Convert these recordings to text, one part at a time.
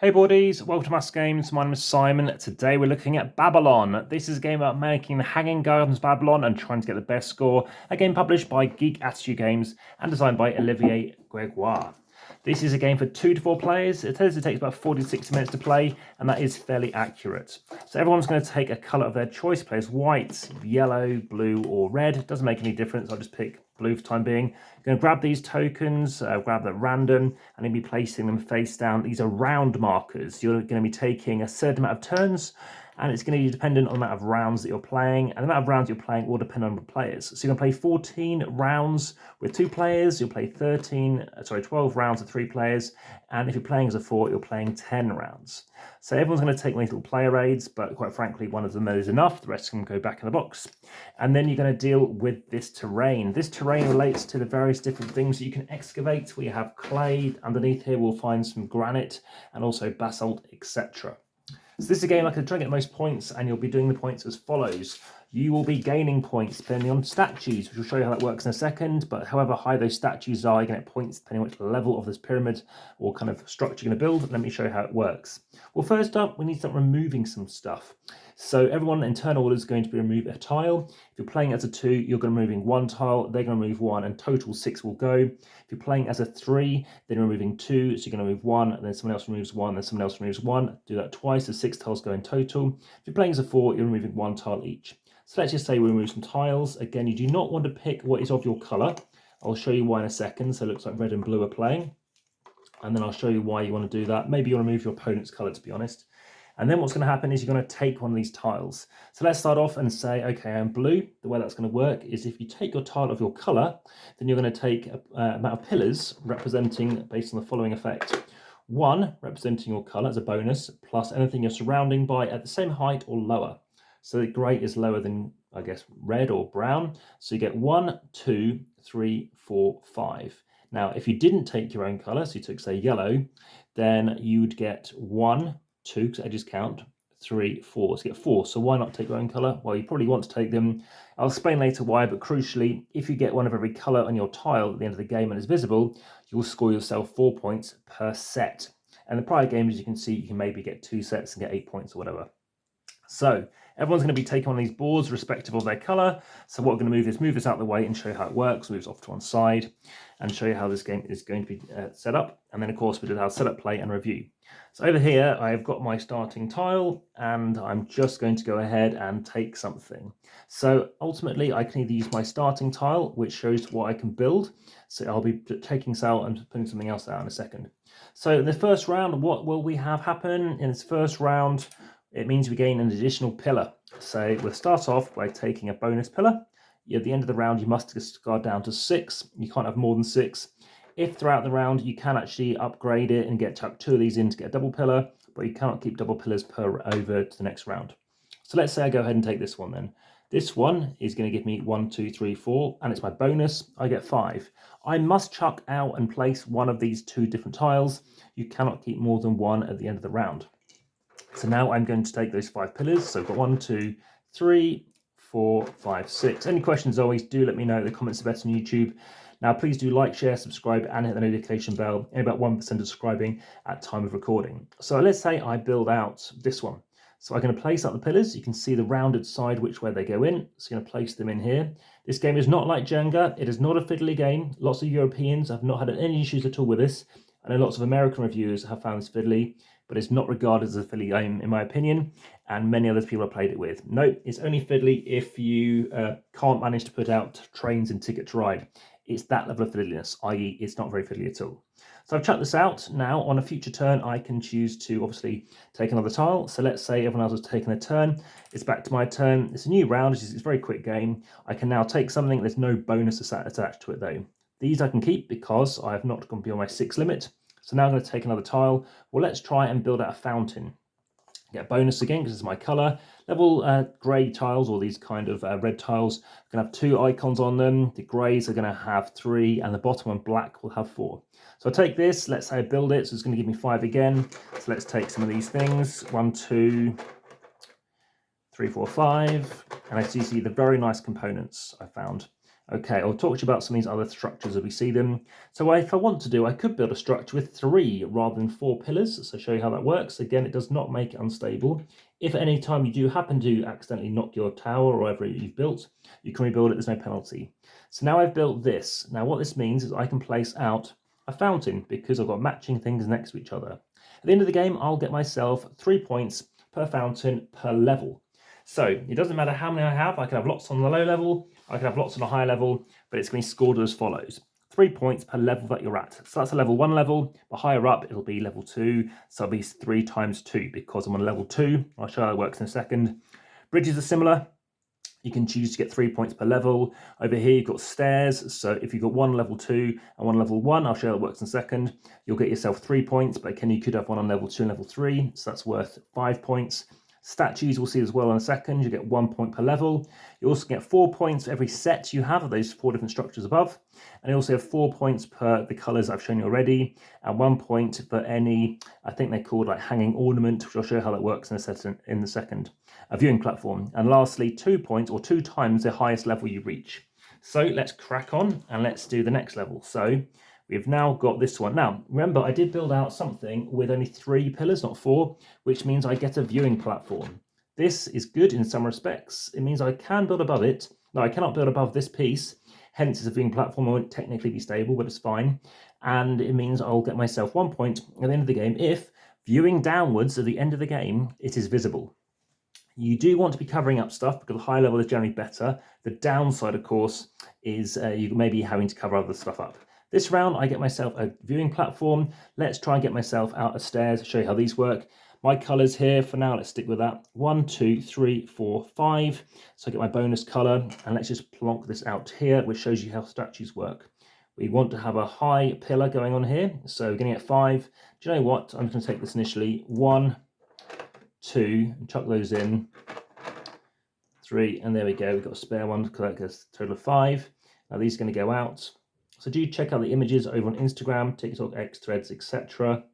Hey boardies, welcome to AmassGames. My name is Simon. Today we're looking at Babylon. This is a game about making the Hanging Gardens Babylon and trying to get the best score. A game published by Geek Attitude Games and designed by Olivier Gregoire. This is a game for 2 to 4 players. It says it takes about 40 to 60 minutes to play, and that is fairly accurate. So everyone's going to take a colour of their choice. Players white, yellow, blue, or red. It doesn't make any difference. I'll just pick blue for the time being. I'm going to grab these tokens, grab them random, and then be placing them face down. These are round markers. You're going to be taking a certain amount of turns, and it's going to be dependent on the amount of rounds that you're playing, and the amount of rounds you're playing will depend on the players. So you're going to play 14 rounds with 2 players, you'll play 12 rounds with 3 players, and if you're playing as a 4, you're playing 10 rounds. So everyone's going to take one of these little player aids, but quite frankly, one of them is enough. The rest can go back in the box. And then you're going to deal with this terrain. This terrain relates to the various different things that you can excavate. We have clay. Underneath here, we'll find some granite and also basalt, etc. So this is a game I can try to get the most points, and you'll be doing the points as follows. You will be gaining points depending on statues, which will show you how that works in a second, but however high those statues are, you're going to get points depending on which level of this pyramid or kind of structure you're going to build. Let me show you how it works. Well, first up, we need to start removing some stuff. So everyone in turn order is going to be remove a tile. If you're playing as a 2, you're going to be removing 1 tile, they're going to remove 1, and total 6 will go. If you're playing as a 3, then you're removing 2, so you're going to remove 1, and then someone else removes 1, then someone else removes 1. Do that twice, so 6 tiles go in total. If you're playing as a 4, you're removing 1 tile each. So let's just say we remove some tiles. Again, you do not want to pick what is of your colour. I'll show you why in a second. So it looks like red and blue are playing. And then I'll show you why you want to do that. Maybe you want to remove your opponent's colour, to be honest. And then what's going to happen is you're going to take one of these tiles. So let's start off and say, okay, I'm blue. The way that's going to work is if you take your tile of your colour, then you're going to take an amount of pillars representing, based on the following effect. 1 representing your colour as a bonus, plus anything you're surrounding by at the same height or lower. So the grey is lower than, I guess, red or brown. So you get 1, 2, 3, 4, 5. Now, if you didn't take your own colour, so you took, say, yellow, then you would get 1, 2, because edges count, 3, 4. So you get 4. So why not take your own colour? Well, you probably want to take them. I'll explain later why, but crucially, if you get one of every colour on your tile at the end of the game and it's visible, you'll score yourself 4 points per set. And the prior games, as you can see, you can maybe get 2 sets and get 8 points or whatever. So everyone's going to be taking one of these boards respective of their colour. So what we're going to move this out of the way and show you how it works. Move this off to one side and show you how this game is going to be set up. And then, of course, we did our setup, play and review. So over here, I've got my starting tile, and I'm just going to go ahead and take something. So ultimately, I can either use my starting tile, which shows what I can build. So I'll be taking this out and putting something else out in a second. So in the first round, what will we have happen? In this first round, it means we gain an additional pillar. So we'll start off by taking a bonus pillar. At the end of the round, you must discard down to 6. You can't have more than 6. If throughout the round, you can actually upgrade it and get 2 of these in to get a double pillar, but you cannot keep double pillars over to the next round. So let's say I go ahead and take this one then. This one is going to give me 1, 2, 3, 4, and it's my bonus. I get 5. I must chuck out and place one of these 2 different tiles. You cannot keep more than 1 at the end of the round. So now I'm going to take those 5 pillars. So I've got 1, 2, 3, 4, 5, 6. Any questions always do let me know in the comments below on YouTube. Now please do like, share, subscribe and hit the notification bell. And about 1% of subscribing at time of recording. So let's say I build out this one. So I'm going to place out the pillars. You can see the rounded side which way they go in. So I'm going to place them in here. This game is not like Jenga. It is not a fiddly game. Lots of Europeans have not had any issues at all with this. I know lots of American reviewers have found this fiddly, but it's not regarded as a fiddly game in my opinion, and many other people have played it with. No, it's only fiddly if you can't manage to put out trains and Ticket to Ride. It's that level of fiddliness, i.e. it's not very fiddly at all. So I've chucked this out. Now on a future turn, I can choose to obviously take another tile. So let's say everyone else has taken a turn. It's back to my turn. It's a new round. It's a very quick game. I can now take something. There's no bonus attached to it though. These I can keep because I have not gone beyond my 6 limit. So now I'm going to take another tile. Well, let's try and build out a fountain. Get a bonus again because it's my colour. Level grey tiles, or these kind of red tiles, are going to have 2 icons on them. The greys are going to have 3, and the bottom one, black, will have 4. So I take this, let's say I build it, so it's going to give me 5 again. So let's take some of these things. 1, 2, 3, 4, 5. And I see the very nice components I found. Okay, I'll talk to you about some of these other structures as we see them. So if I want to do, I could build a structure with 3 rather than 4 pillars. So I'll show you how that works. Again, it does not make it unstable. If at any time you do happen to accidentally knock your tower or whatever you've built, you can rebuild it, there's no penalty. So now I've built this. Now what this means is I can place out a fountain because I've got matching things next to each other. At the end of the game, I'll get myself 3 points per fountain per level. So it doesn't matter how many I have. I can have lots on the low level, I can have lots on a high level, but it's going to be scored as follows. 3 points per level that you're at. So that's a level 1 level, but higher up it'll be level 2, so it'll be 3 times 2 because I'm on level 2. I'll show how that works in a second. Bridges are similar. You can choose to get 3 points per level. Over here you've got stairs, so if you've got one level 2 and one level 1, I'll show how that works in a second, you'll get yourself 3 points, but again you could have one on level 2 and level 3, so that's worth 5 points. Statues we'll see as well in a second. You get 1 point per level. You also get 4 points for every set you have of those 4 different structures above. And you also have 4 points per the colours I've shown you already, and 1 point for any, I think they're called like hanging ornament, which I'll show you how that works in a second. A viewing platform. And lastly, 2 points or 2 times the highest level you reach. So let's crack on and let's do the next level. So we've now got this one. Now, remember, I did build out something with only 3 pillars, not 4, which means I get a viewing platform. This is good in some respects. It means I can build above it. No, I cannot build above this piece. Hence, it's a viewing platform. I won't technically be stable, but it's fine. And it means I'll get myself 1 point at the end of the game if, viewing downwards at the end of the game, it is visible. You do want to be covering up stuff because the high level is generally better. The downside, of course, is you may be having to cover other stuff up. This round, I get myself a viewing platform. Let's try and get myself out of stairs, show you how these work. My colours here, for now, let's stick with that. 1, 2, 3, 4, 5. So I get my bonus colour, and let's just plonk this out here, which shows you how statues work. We want to have a high pillar going on here, so we're going to get 5. Do you know what? I'm just going to take this initially. 1, 2, and chuck those in. 3, and there we go. We've got a spare one, because that gets a total of 5. Now these are going to go out. So do check out the images over on Instagram, TikTok, X, Threads, etc.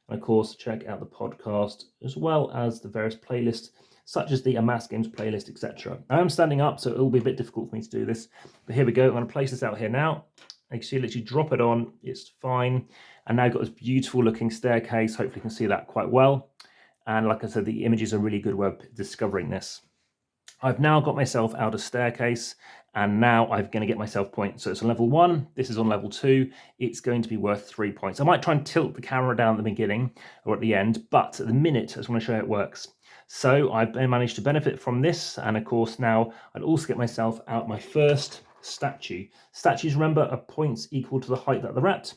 And of course, check out the podcast, as well as the various playlists, such as the AmassGames playlist, etc. I am standing up, so it will be a bit difficult for me to do this. But here we go. I'm going to place this out here now. You can see, literally drop it on. It's fine. And now I've got this beautiful looking staircase. Hopefully you can see that quite well. And like I said, the images are a really good way of discovering this. I've now got myself out of staircase, and now I'm going to get myself points. So it's on level 1, this is on level 2, it's going to be worth 3 points. I might try and tilt the camera down at the beginning or at the end, but at the minute, I just want to show you how it works. So I've managed to benefit from this, and of course now I'll also get myself out my first statue. Statues, remember, are points equal to the height that they're at.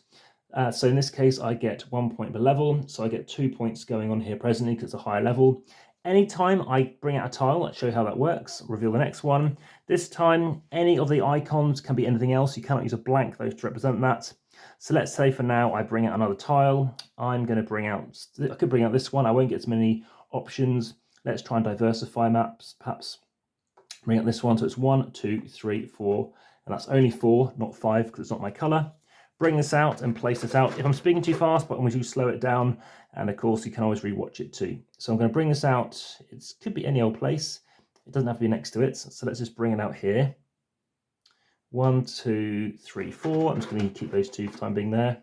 So in this case, I get 1 point per level, so I get 2 points going on here presently because it's a higher level. Anytime I bring out a tile, let's show you how that works, reveal the next one. This time, any of the icons can be anything else. You cannot use a blank though to represent that. So let's say for now, I bring out another tile. I'm going to bring out, I could bring out this one. I won't get as many options. Let's try and diversify maps, perhaps. Bring out this one. So it's 1, 2, 3, 4, and that's only 4, not 5, because it's not my color. Bring this out and place this out. If I'm speaking too fast, but I'm going to slow it down. And of course, you can always rewatch it too. So I'm going to bring this out. It could be any old place. It doesn't have to be next to it. So let's just bring it out here. 1, 2, 3, 4. I'm just going to keep those 2 for the time being there.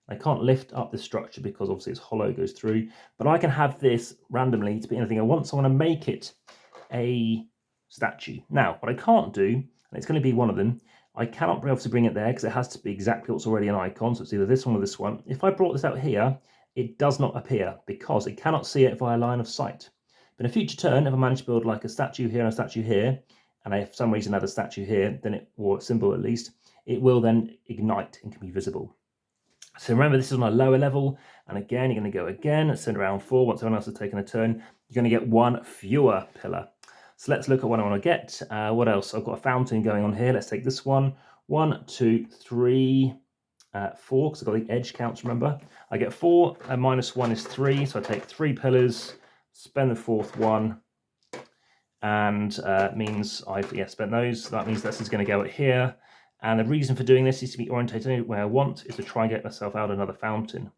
I can't lift up this structure because obviously it's hollow, it goes through. But I can have this randomly to be anything I want. So I want to make it a statue. Now, what I can't do, and it's going to be one of them, I cannot obviously bring it there because it has to be exactly what's already an icon. So it's either this one or this one. If I brought this out here, it does not appear because it cannot see it via line of sight. But in a future turn, if I manage to build like a statue here and a statue here, and I for some reason have a statue here, then it, or a symbol at least, it will then ignite and can be visible. So remember, this is on a lower level. And again, you're going to go again, send around 4. Once everyone else has taken a turn, you're going to get 1 fewer pillar. So let's look at what I want to get. What else? I've got a fountain going on here. Let's take this one. 1, 2, 3, 4, because I've got the edge counts, remember. I get 4, and minus 1 is 3, so I take 3 pillars, spend the 4th one, and means I've spent those. So that means this is going to go at here. And the reason for doing this is to be orientated where I want, is to try and get myself out another fountain.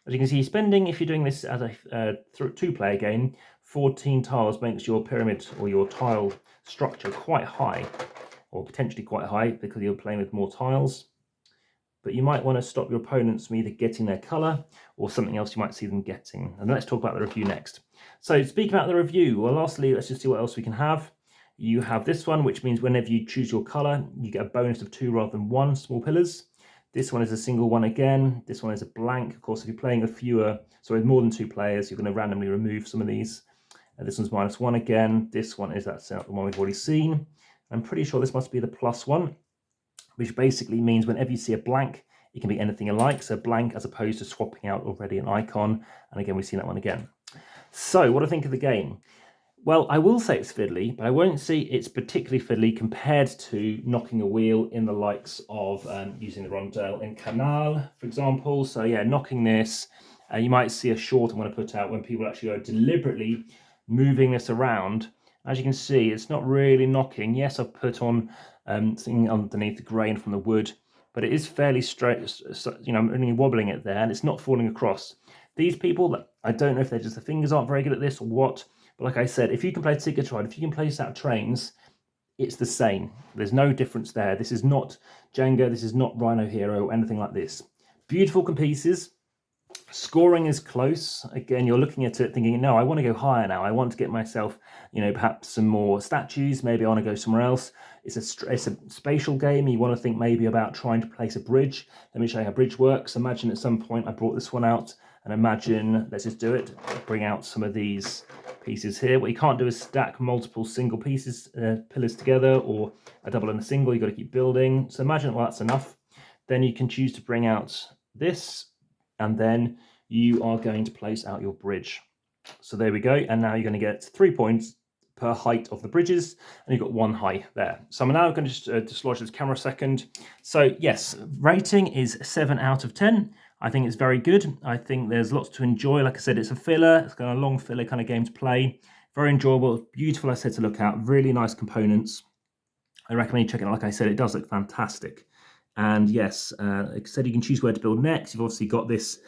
As you can see, spending, if you're doing this as a 2-player game, 14 tiles makes your pyramid or your tile structure quite high. or potentially quite high because you're playing with more tiles. But you might want to stop your opponents from either getting their colour or something else you might see them getting. And let's talk about the review next. So speaking about the review, well, lastly, let's just see what else we can have. You have this one, which means whenever you choose your colour, you get a bonus of 2 rather than 1 small pillars. This one is a single one again. This one is a blank. Of course, if you're playing with more than 2 players, you're going to randomly remove some of these. This one's -1 again. This one is the one we've already seen. I'm pretty sure this must be the +1, which basically means whenever you see a blank, it can be anything you like. So blank as opposed to swapping out already an icon. And again, we've seen that one again. So what do I think of the game? Well, I will say it's fiddly, but I won't say it's particularly fiddly compared to knocking a wheel in the likes of using the rondelle in Canal, for example. So yeah, knocking this, you might see a short I'm going to put out when people actually are deliberately moving this around. As you can see, it's not really knocking. Yes, I've put on something underneath the grain from the wood, but it is fairly straight, you know, I'm only wobbling it there, and it's not falling across. These people, I don't know if they're just the fingers aren't very good at this or what, but like I said, if you can play Ticket Ride, if you can place out trains, it's the same. There's no difference there. This is not Jenga, this is not Rhino Hero, anything like this. Beautiful pieces. Scoring is close. Again, you're looking at it thinking, no, I want to go higher now. I want to get myself, you know, perhaps some more statues. Maybe I want to go somewhere else. It's a spatial game. You want to think maybe about trying to place a bridge. Let me show you how bridge works. Imagine at some point I brought this one out, and imagine, let's just do it, bring out some of these pieces here. What you can't do is stack multiple single pieces, pillars together, or a double and a single. You've got to keep building. So imagine, well, that's enough. Then you can choose to bring out this, and then you are going to place out your bridge. So there we go, and now you're going to get 3 points per height of the bridges, and you've got 1 high there. So I'm now going to just dislodge this camera a second. So yes, rating is 7 out of 10. I think it's very good. I think there's lots to enjoy. Like I said, it's a filler. It's got a long filler kind of game to play. Very enjoyable, beautiful, I said, to look at. Really nice components. I recommend you check it out. Like I said, it does look fantastic. And yes, like I said, you can choose where to build next. You've obviously got this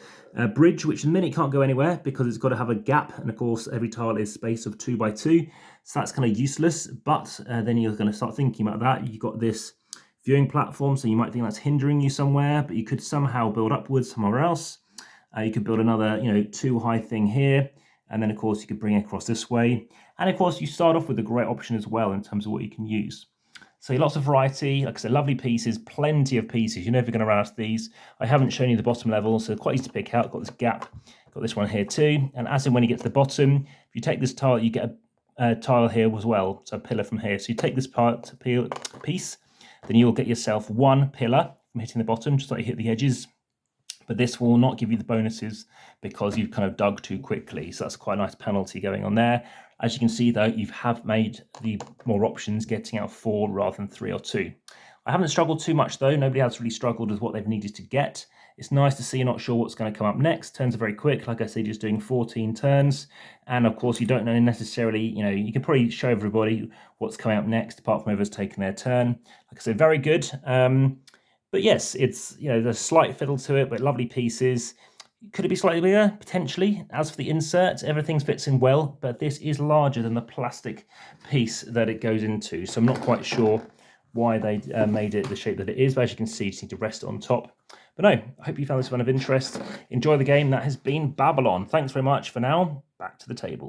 bridge, which in a minute can't go anywhere because it's got to have a gap. And of course, every tile is space of 2 by 2. So that's kind of useless. But then you're going to start thinking about that. You've got this viewing platform, so you might think that's hindering you somewhere, but you could somehow build upwards somewhere else. You could build another, 2 high thing here. And then, of course, you could bring it across this way. And, of course, you start off with a great option as well in terms of what you can use. So lots of variety, like I said, lovely pieces, plenty of pieces. You're never going to run out of these. I haven't shown you the bottom level, so quite easy to pick out. Got this gap, got this one here too. And as in when you get to the bottom, if you take this tile, you get a tile here as well, so a pillar from here. So you take this piece, then you'll get yourself 1 pillar from hitting the bottom, just like you hit the edges. But this will not give you the bonuses because you've kind of dug too quickly. So that's quite a nice penalty going on there. As you can see, though, you have made the more options, getting out 4 rather than 3 or 2. I haven't struggled too much, though. Nobody has really struggled with what they've needed to get. It's nice to see you're not sure what's going to come up next. Turns are very quick. Like I said, just doing 14 turns. And, of course, you don't know necessarily, you can probably show everybody what's coming up next, apart from whoever's taken their turn. Like I said, very good. But yes, it's, there's a slight fiddle to it, but lovely pieces. Could it be slightly bigger? Potentially. As for the insert, everything fits in well, but this is larger than the plastic piece that it goes into. So I'm not quite sure why they made it the shape that it is, but as you can see, you just need to rest it on top. But no, I hope you found this one of interest. Enjoy the game. That has been Babylon. Thanks very much for now. Back to the table.